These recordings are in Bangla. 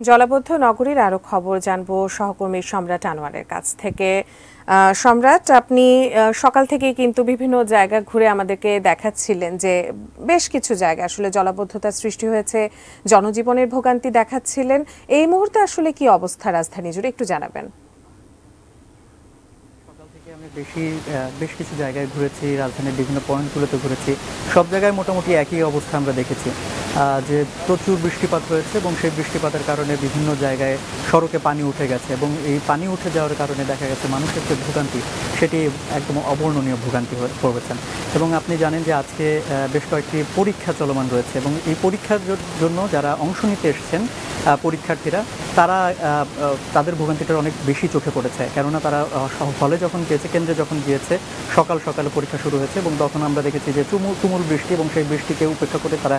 জলাবদ্ধ নগরীর আরো খবর জানবো সহকর্মী সম্রাট আনোয়ারের কাছ থেকে। সম্রাট, আপনি সকাল থেকে কিন্তু বিভিন্ন জায়গা ঘুরে আমাদেরকে দেখাচ্ছিলেন যে বেশ কিছু জায়গা আসলে জলাবদ্ধতার সৃষ্টি হয়েছে, জনজীবনের ভোগান্তি দেখাচ্ছিলেন। এই মুহূর্তে আসলে কি অবস্থা রাজধানী জুড়ে একটু জানাবেন। আমি বেশ কিছু জায়গায় ঘুরেছি, রাজধানীর বিভিন্ন পয়েন্টগুলোতে ঘুরেছি। সব জায়গায় মোটামুটি একই অবস্থা আমরা দেখেছি, যে প্রচুর বৃষ্টিপাত হয়েছে এবং সেই বৃষ্টিপাতের কারণে বিভিন্ন জায়গায় সড়কে পানি উঠে গেছে এবং এই পানি উঠে যাওয়ার কারণে দেখা গেছে মানুষের যে ভোগান্তি সেটি একদম অবর্ণনীয় ভোগান্তি পড়েছেন। এবং আপনি জানেন যে আজকে বেশ কয়েকটি পরীক্ষা চলমান রয়েছে এবং এই পরীক্ষার জন্য যারা অংশ নিতে এসেছেন পরীক্ষার্থীরা, তারা তাদের ভোগান্তিটা অনেক বেশি চোখে পড়েছে। কেননা তারা হলে যখন গিয়েছে, কেন্দ্রে যখন গিয়েছে, সকালে পরীক্ষা শুরু হয়েছে এবং তখন আমরা দেখেছি যে তুমুল বৃষ্টি এবং সেই বৃষ্টিকে উপেক্ষা করে তারা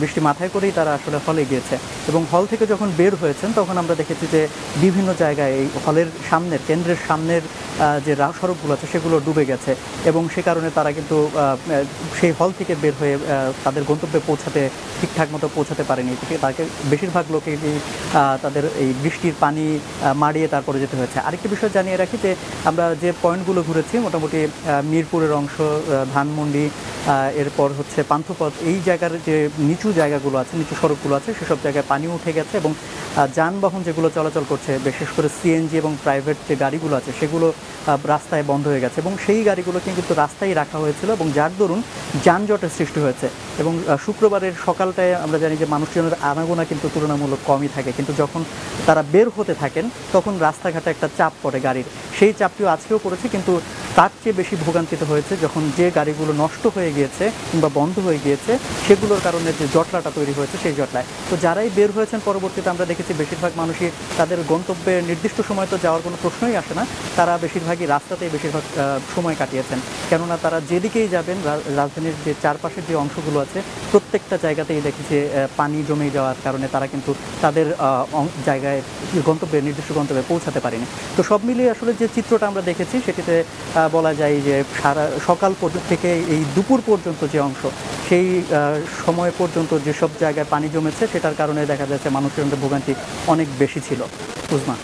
বৃষ্টি মাথায় করেই তারা আসলে হলে গিয়েছে। এবং হল থেকে যখন বের হয়েছেন তখন আমরা দেখেছি যে বিভিন্ন জায়গায় এই হলের সামনের, কেন্দ্রের সামনের যে সড়কগুলো আছে সেগুলো ডুবে গেছে এবং সে কারণে তারা কিন্তু সেই হল থেকে বের হয়ে তাদের গন্তব্যে ঠিকঠাক মতো পৌঁছাতে পারেনি। তাকে বেশিরভাগ লোকে তাদের এই বৃষ্টির পানি মারিয়ে তারপরে যেতে হয়েছে। আরেকটি বিষয় জানিয়ে রাখি যে আমরা যে পয়েন্টগুলো ঘুরেছি মোটামুটি মিরপুরের অংশ, ধানমন্ডি, এরপর হচ্ছে পান্থপথ, এই জায়গার যে নিচু জায়গাগুলো আছে, নিচু সড়কগুলো আছে, সেসব জায়গায় পানি উঠে গেছে এবং যানবাহন যেগুলো চলাচল করছে, বিশেষ করে সিএনজি এবং প্রাইভেট যে গাড়িগুলো আছে সেগুলো রাস্তায় বন্ধ হয়ে গেছে এবং সেই গাড়িগুলোকে কিন্তু রাস্তায় রাখা হয়েছিল এবং যার দরুন যানজটের সৃষ্টি হয়েছে। এবং শুক্রবারের সকালটায় আমরা জানি যে মানুষজনের আনাগোনা কিন্তু তুলনামূলক কমই থাকে, কিন্তু যখন তারা বের হতে থাকেন তখন রাস্তাঘাটে একটা চাপ পড়ে গাড়ির, সেই চাপটিও আজকেও পড়েছে। কিন্তু তার চেয়ে বেশি ভোগান্তিত হয়েছে যখন যে গাড়িগুলো নষ্ট হয়ে গিয়েছে কিংবা বন্ধ হয়ে গিয়েছে সেগুলোর কারণে যে জটলাটা তৈরি হয়েছে সেই জটলায়। তো যারাই বের হয়েছেন পরবর্তীতে আমরা দেখেছি বেশিরভাগ মানুষই তাদের গন্তব্যে নির্দিষ্ট সময় তো যাওয়ার কোনো প্রশ্নই আসে না, তারা বেশিরভাগই রাস্তাতেই বেশিরভাগ সময় কাটিয়েছেন। কেননা তারা যেদিকেই যাবেন, রাজধানীর যে চারপাশের যে অংশগুলো আছে প্রত্যেকটা জায়গাতেই দেখেছি পানি জমে যাওয়ার কারণে তারা কিন্তু তাদের জায়গায় নির্দিষ্ট গন্তব্যে পৌঁছাতে পারেনি। তো সব মিলিয়ে আসলে যে চিত্রটা আমরা দেখেছি সেটিতে বলা যায় যে সকাল থেকে এই দুপুর পর্যন্ত যে অংশ, সেই সময় পর্যন্ত যেসব জায়গায় পানি জমেছে সেটার কারণে দেখা যাচ্ছে মানুষের ভোগান্তি অনেক বেশি ছিল। উজমা।